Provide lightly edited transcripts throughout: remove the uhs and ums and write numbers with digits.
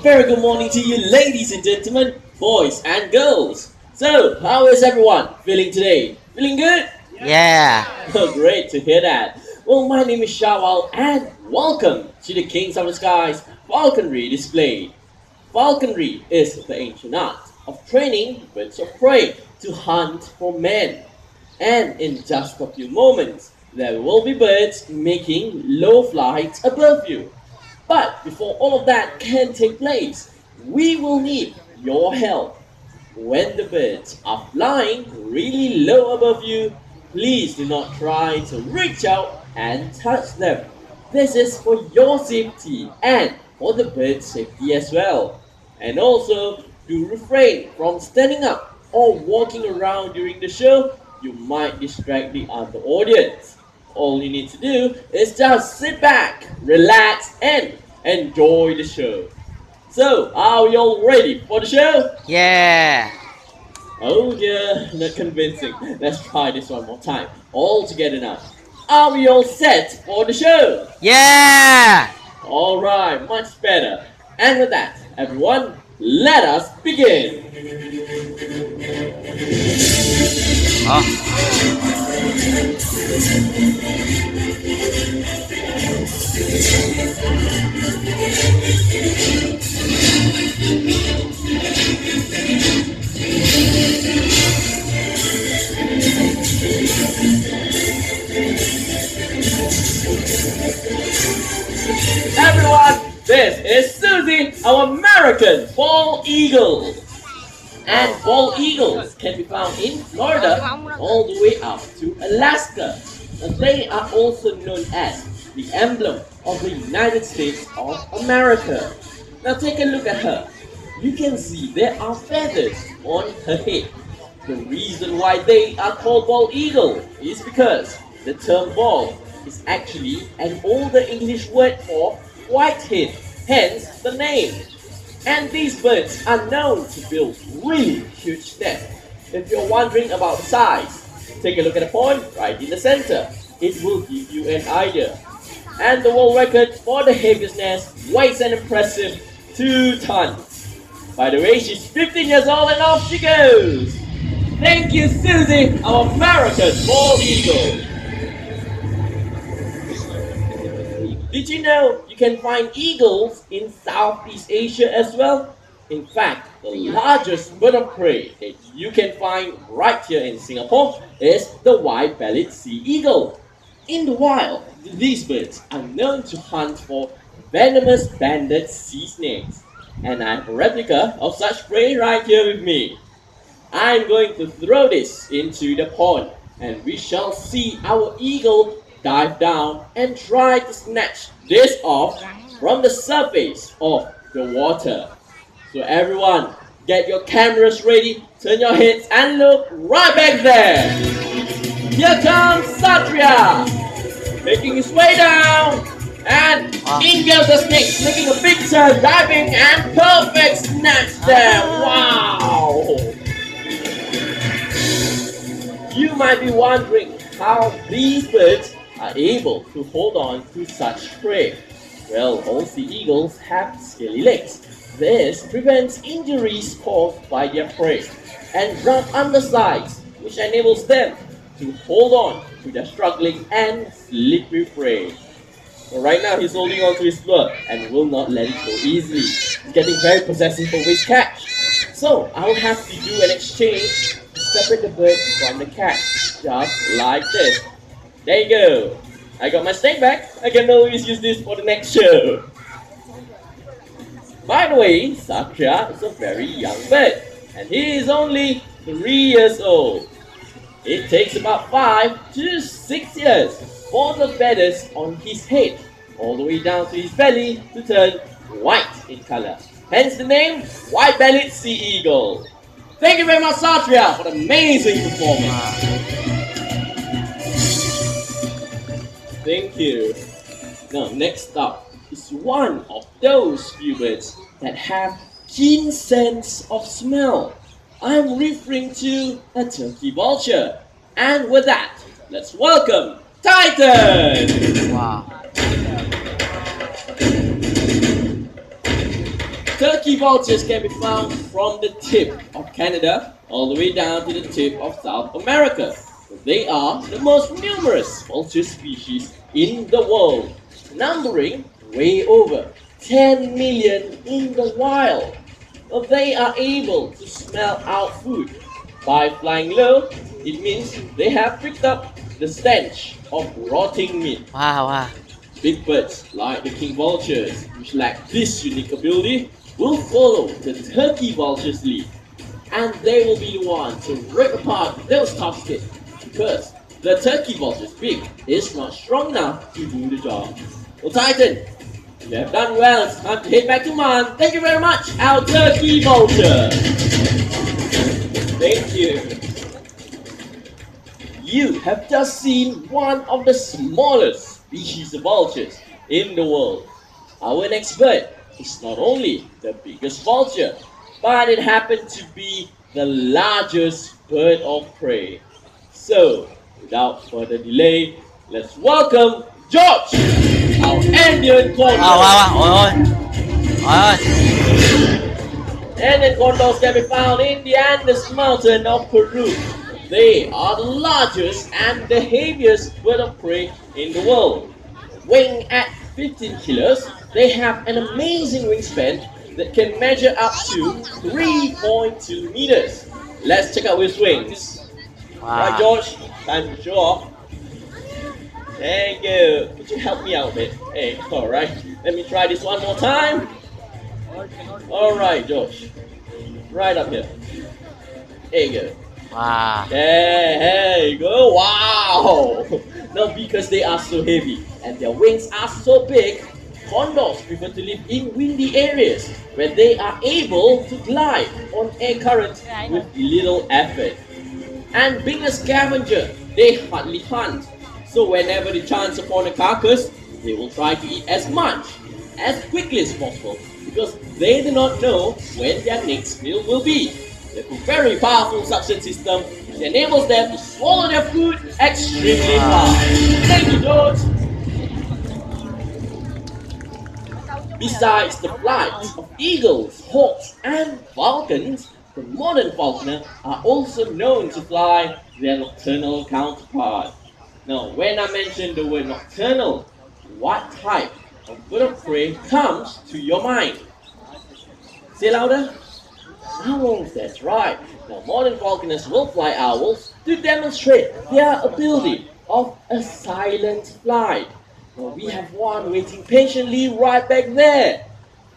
very good morning to you, ladies and gentlemen, boys and girls. So, how is everyone feeling today? Feeling good? Yeah. Oh, great to hear that. Well, my name is Shawal, and welcome to the Kings of the Skies Falconry Display. Falconry is the ancient art of training birds of prey to hunt for men. And in just a few moments, there will be birds making low flights above you. But before all of that can take place, we will need your help. When the birds are flying really low above you, please do not try to reach out and touch them. This is for your safety and for the bird's safety as well. And also, do refrain from standing up or walking around during the show. You might distract the other audience. All you need to do is just sit back, relax, and enjoy the show. So, are we all ready for the show? Yeah. Oh dear, not convincing. Let's try this one more time. All together now. Are we all set for the show? Yeah. Alright, much better. And with that, everyone, let us begin. Oh. Everyone, this is Susie, our American bald eagle. And bald eagles can be found in Florida all the way up to Alaska. And they are also known as the emblem of the United States of America. Now take a look at her. You can see there are feathers on her head. The reason why they are called bald eagle is because the term bald is actually an older English word for whitehead, hence the name. And these birds are known to build really huge nests. If you're wondering about the size, take a look at the point right in the center. It will give you an idea. And the world record for the heaviest nest weighs an impressive 2 tons. By the way, she's 15 years old and off she goes. Thank you, Susie, our American bald eagle. Did you know you can find eagles in Southeast Asia as well? In fact, the largest bird of prey that you can find right here in Singapore is the white-bellied sea eagle. In the wild, these birds are known to hunt for venomous banded sea snakes. And I have a replica of such prey right here with me. I'm going to throw this into the pond and we shall see our eagle dive down and try to snatch this off from the surface of the water. So everyone, get your cameras ready, turn your heads and look right back there. Here comes Satria, making his way down. And in goes the snake, making a big turn, diving and perfect snatch there. Wow! You might be wondering how these birds are able to hold on to such prey. Well, all sea eagles have scaly legs. This prevents injuries caused by their prey and rough undersides, which enables them to hold on to their struggling and slippery prey. So right now he's holding on to his lure and will not let it go easily. He's getting very possessive over his catch. So I'll have to do an exchange to separate the bird from the catch, just like this. There you go. I got my snake back. I can always use this for the next show. By the way, Sakya is a very young bird, and he is only 3 years old. It takes about 5 to 6 years for the feathers on his head, all the way down to his belly, to turn white in color. Hence the name white-bellied sea eagle. Thank you very much, Satria, for the amazing performance. Thank you. Now, next up is one of those few birds that have keen sense of smell. I'm referring to a turkey vulture. And with that, let's welcome Titan! Wow. turkey vultures can be found from the tip of Canada all the way down to the tip of South America. They are the most numerous vulture species in the world, numbering way over 10 million in the wild. They are able to smell out food. By flying low, it means they have picked up the stench of rotting meat. Wow, wow. Big birds like the king vultures, which lack this unique ability, will follow the turkey vulture's lead. And they will be the one to rip apart those tough kids because the turkey vulture's beak is not strong enough to do the job. Well, Titan, you have done well. It's time to head back to Man. Thank you very much, our turkey vulture. Thank you. You have just seen one of the smallest species of vultures in the world. Our next bird is not only the biggest vulture, but it happened to be the largest bird of prey. So, without further delay, let's welcome George, our Andean condor. Wow, wow, wow. Ôi ôi. Andean condors can be found in the Andes mountain of Peru. They are the largest and the heaviest bird of prey in the world. Weighing at 15 kilos, they have an amazing wingspan that can measure up to 3.2 meters. Let's check out his wings. Right, Wow. George, time to show off. Thank you. Could you help me out a bit? Hey, alright. Let me try this one more time. Alright, George. Right up here. There you go. Wow. There you go. Wow! Now, because they are so heavy and their wings are so big, condors prefer to live in windy areas where they are able to glide on air currents with little effort. And being a scavenger, they hardly hunt. So whenever they chance upon a carcass, they will try to eat as much, as quickly as possible, because they do not know when their next meal will be. They have a very powerful suction system which enables them to swallow their food extremely fast. Thank you, George. Besides the flights of eagles, hawks, and falcons, the modern falconer are also known to fly their nocturnal counterpart. Now, when I mention the word nocturnal, what type of bird of prey comes to your mind? Say louder. Owls, that's right. Now, modern falconers will fly owls to demonstrate their ability of a silent flight. Now, we have one waiting patiently right back there.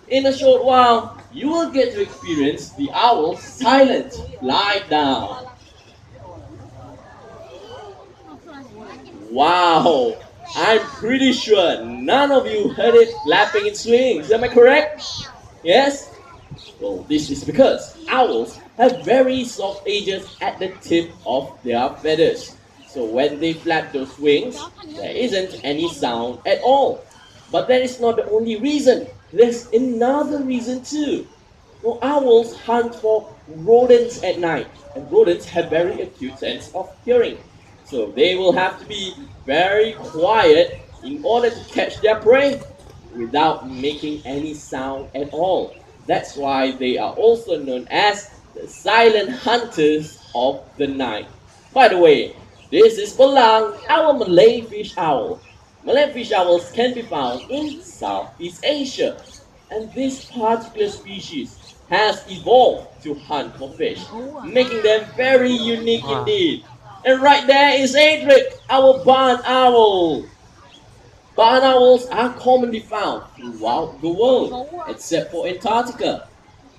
In a short while, you will get to experience the owl's silent flight down. Wow! I'm pretty sure none of you heard it flapping its wings. Am I correct? Yes? Well, this is because owls have very soft edges at the tip of their feathers. So when they flap those wings, there isn't any sound at all. But that is not the only reason. There's another reason too. Well, owls hunt for rodents at night, and rodents have very acute sense of hearing. So they will have to be very quiet in order to catch their prey without making any sound at all. That's why they are also known as the silent hunters of the night. By the way, this is Belang, our Malay fish owl. Malay fish owls can be found in Southeast Asia, and this particular species has evolved to hunt for fish, making them very unique indeed. And right there is Adric, our barn owl. Barn owls are commonly found throughout the world, except for Antarctica.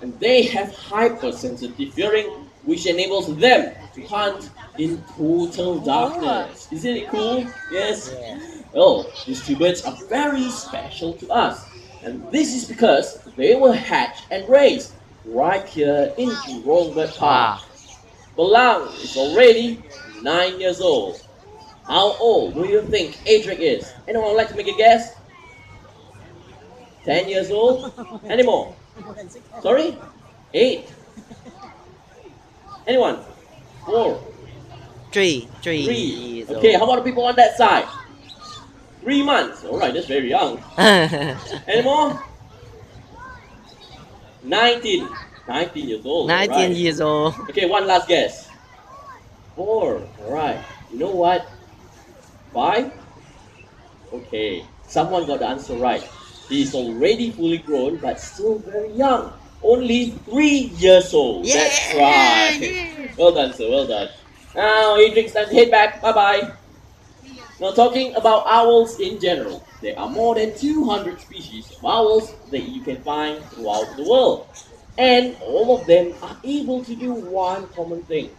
And they have hypersensitive hearing, which enables them to hunt in total darkness. Isn't it cool? Yes? Well, these two birds are very special to us. And this is because they were hatched and raised right here in Jurong Bird Park. Belang is already 9 years old. How old do you think Adric is? Anyone would like to make a guess? 10 years old? Any more? Sorry? 8? Anyone? 4? Three 3? Okay, how about the people on that side? 3 months. Alright, that's very young. Any more? 19. 19 years old. 19 right. years old. Okay, one last guess. 4. Alright. You know what? 5. Okay. Someone got the answer right. He's already fully grown but still very young. Only 3 years old. Yeah. That's right. Well done, sir. Well done. Now, Adrian's time to head back. Bye-bye. Now, talking about owls in general, there are more than 200 species of owls that you can find throughout the world. And all of them are able to do one common thing,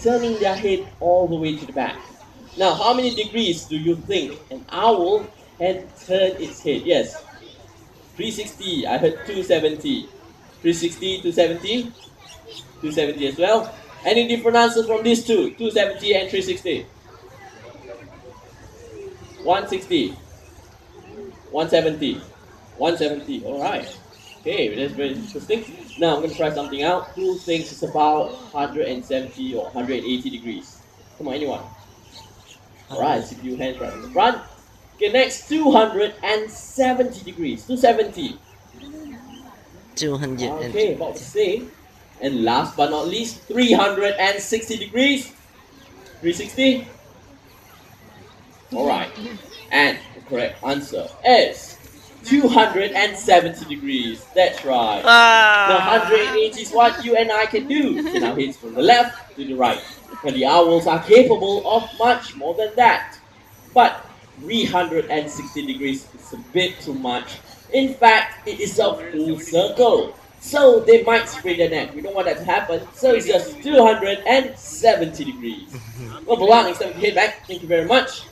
turning their head all the way to the back. Now, how many degrees do you think an owl can turn its head? Yes, 360. I heard 270. 360, 270? 270 as well. Any different answers from these two? 270 and 360? 160, 170, 170. All right. Okay, that's very interesting. Now I'm going to try something out. Who thinks it's about 170 or 180 degrees? Come on, anyone? All right, see a few hands right in the front. Okay, next 270 degrees. 270. 200. Okay, about the same. And last but not least, 360 degrees. 360. Alright, and the correct answer is 270 degrees. That's right. Now 180 is what you and I can do. So now heads from the left to the right. And the owls are capable of much more than that. But 360 degrees is a bit too much. In fact, it is a full circle. So they might sprain their neck. We don't want that to happen. So it's just 270 degrees. Well, belong, it's time to head back. Thank you very much.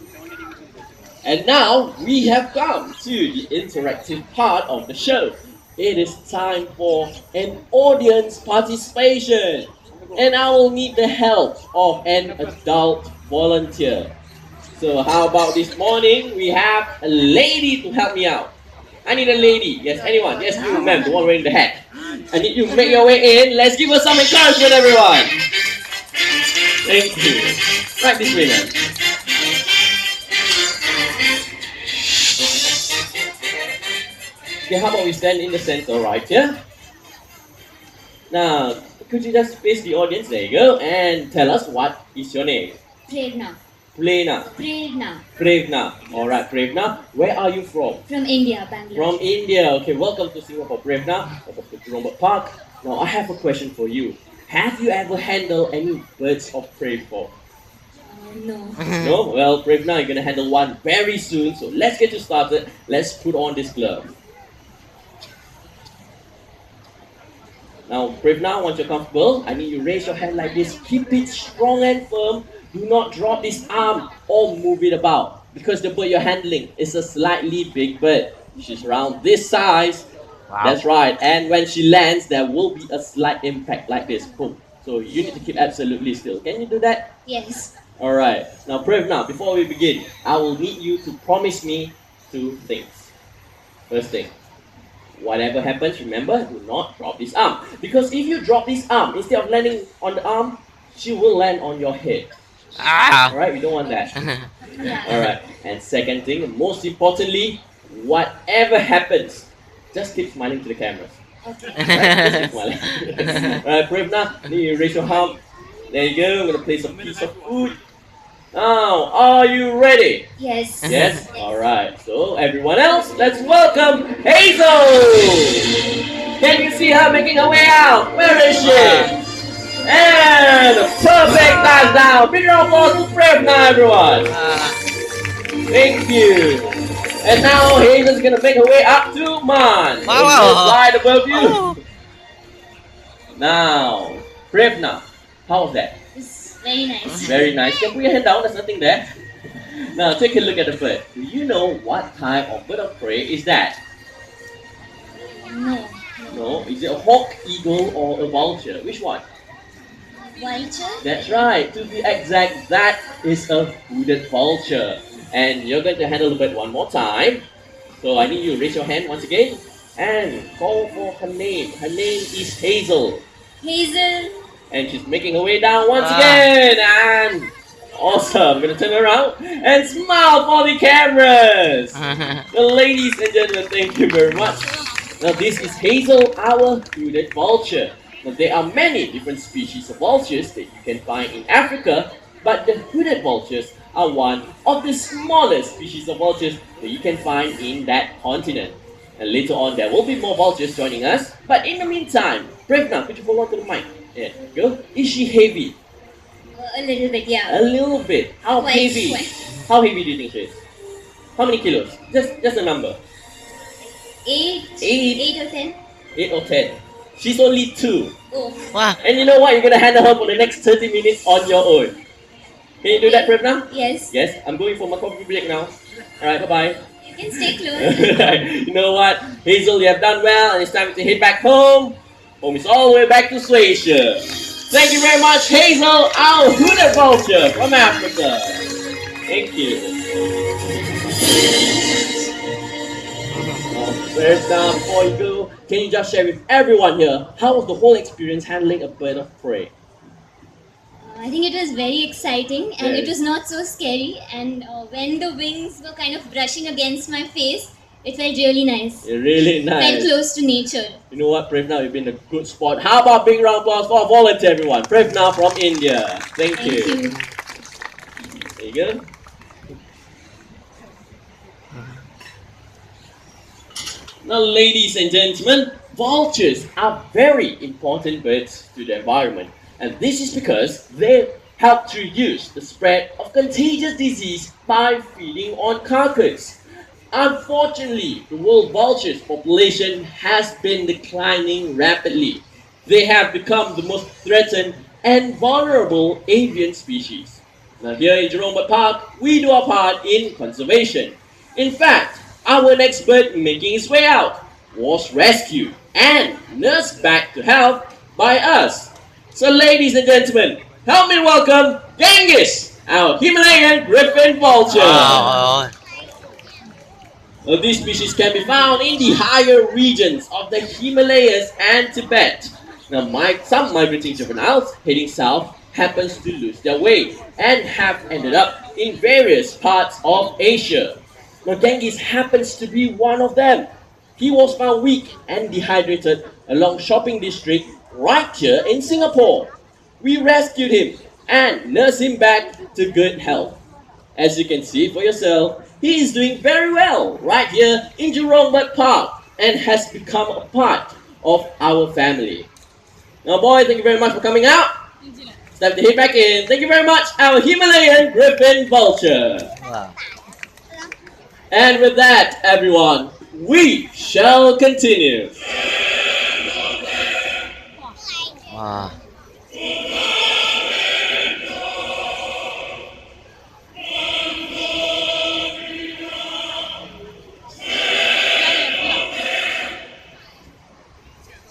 And now we have come to the interactive part of the show. It is time for an audience participation. And I will need the help of an adult volunteer. So how about this morning we have a lady to help me out. I need a lady. Yes, anyone. Yes, you, ma'am, the one wearing the hat. I need you to make your way in. Let's give her some encouragement, everyone. Thank you. Right this way, ma'am. Okay, how about we stand in the center right here? Now, could you just face the audience? There you go. And tell us what is your name? Prerna. Prerna. Prerna. Prerna. Alright, Prerna. Where are you from? From India, Bangladesh. From India. Okay, welcome to Singapore, Prerna. Welcome to Jurong Park. Now, I have a question for you. Have you ever handled any birds of prey before? No. No? Well, Prerna, you're going to handle one very soon. So let's get you started. Let's put on this glove. Now, Prerna, once you're comfortable, I need you to raise your hand like this. Keep it strong and firm. Do not drop this arm or move it about. Because the bird you're handling is a slightly big bird. She's around this size. Wow. That's right. And when she lands, there will be a slight impact like this. Boom. So you need to keep absolutely still. Can you do that? Yes. Alright. Now, Prerna, before we begin, I will need you to promise me 2 things. First thing. Whatever happens, remember, do not drop this arm. Because if you drop this arm, instead of landing on the arm, she will land on your head. Alright, we don't want that. Yeah. Alright, and second thing, most importantly, whatever happens, just keep smiling to the cameras. Okay. Right? Just keep smiling. Alright, Prerna, you raise your arm. There you go, I'm going to place a piece of food. Now, are you ready? Yes. Yes? Alright, so everyone else, let's welcome Hazel! Can you see her making her way out? Where is she? And a perfect touchdown! Big round of applause to Prerna, everyone! Thank you! And now Hazel's gonna make her way up to Man! Wow. Right above you! Now, Prerna, how was that? It's very nice. Very nice. Can you put your hand down? There's nothing there. Now take a look at the bird. Do you know what type of bird of prey is that? No. No. Is it a hawk, eagle, or a vulture? Which one? Vulture? That's right. To be exact, that is a hooded vulture. And you're going to handle the bird one more time. So I need you to raise your hand once again and call for her name. Her name is Hazel. Hazel. And she's making her way down once again. And awesome. I'm going to turn around and smile for the cameras. Well, ladies and gentlemen, thank you very much. Now this is Hazel, our hooded vulture. Now there are many different species of vultures that you can find in Africa, but the hooded vultures are one of the smallest species of vultures that you can find in that continent. And later on there will be more vultures joining us. But in the meantime, Prevna, could you hold on to the mic? Yeah, go. Is she heavy? A little bit, yeah. A little bit. How Quite, heavy? quite. How heavy do you think she is? How many kilos? Just a number. 8, Eight. 8 or 10. 8 or 10. She's only 2. Oh, Wow. And you know what? You're gonna handle her for the next 30 minutes on your own. Can you do that, Prevna? yes. Yes, I'm going for my coffee break now. Alright, bye-bye. You can stay close. You know what? Hazel, you have done well, and it's time to head back home. Home is all the way back to Swacia. Thank you very much, Hazel, our hooded vulture from Africa. Thank you. First down, before you go, can you just share with everyone here how was the whole experience handling a bird of prey? I think it was very exciting and Very. it was not so scary. And when the wings were kind of brushing against my face, it felt really nice. Really Felt nice. close to nature. You know what, Prevna, you've been a good sport. How about big round of applause for our volunteer, everyone? Prevna from India. Thank Thank you. you. There you go. Now, ladies and gentlemen, vultures are very important birds to the environment. And this is because they help to reduce the spread of contagious disease by feeding on carcass. Unfortunately, the world vulture's population has been declining rapidly. They have become the most threatened and vulnerable avian species. Now here in Jerome Bird Park, we do our part in conservation. In fact, our next bird making his way out was rescued and nursed back to health by us. So ladies and gentlemen, help me welcome Genghis, our Himalayan griffin vulture. Wow. Now, these species can be found in the higher regions of the Himalayas and Tibet. Now, some migrating juveniles heading south happens to lose their way and have ended up in various parts of Asia. Now, Genghis happens to be one of them. He was found weak and dehydrated along shopping district right here in Singapore. We rescued him and nursed him back to good health. As you can see for yourself, he is doing very well right here in Jerome Bird Park and has become a part of our family. Now boy, thank you very much for coming out. It's time to head back in. Thank you very much, our Himalayan griffin vulture. Wow. And with that, everyone, we shall continue. Wow.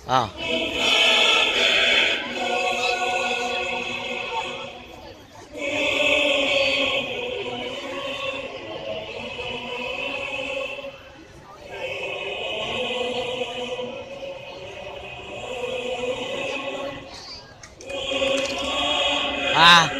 Wow. Ah.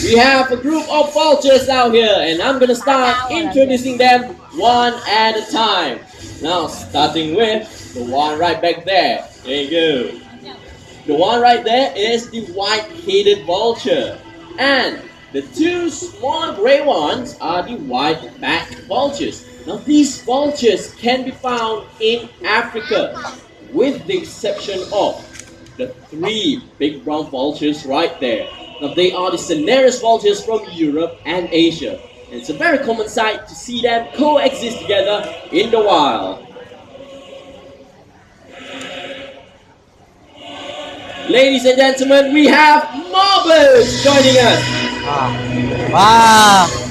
We have a group of vultures out here, and I'm gonna start introducing them one at a time. Now, starting with the one right back there. There you go. The one right there is the white-headed vulture, and the two smaller gray ones are the white-backed vultures. Now, these vultures can be found in Africa, with the exception of the three big brown vultures right there. Now, they are the Cinereous vultures from Europe and Asia. And it's a very common sight to see them coexist together in the wild. Ladies and gentlemen, we have more birds joining us. Wow.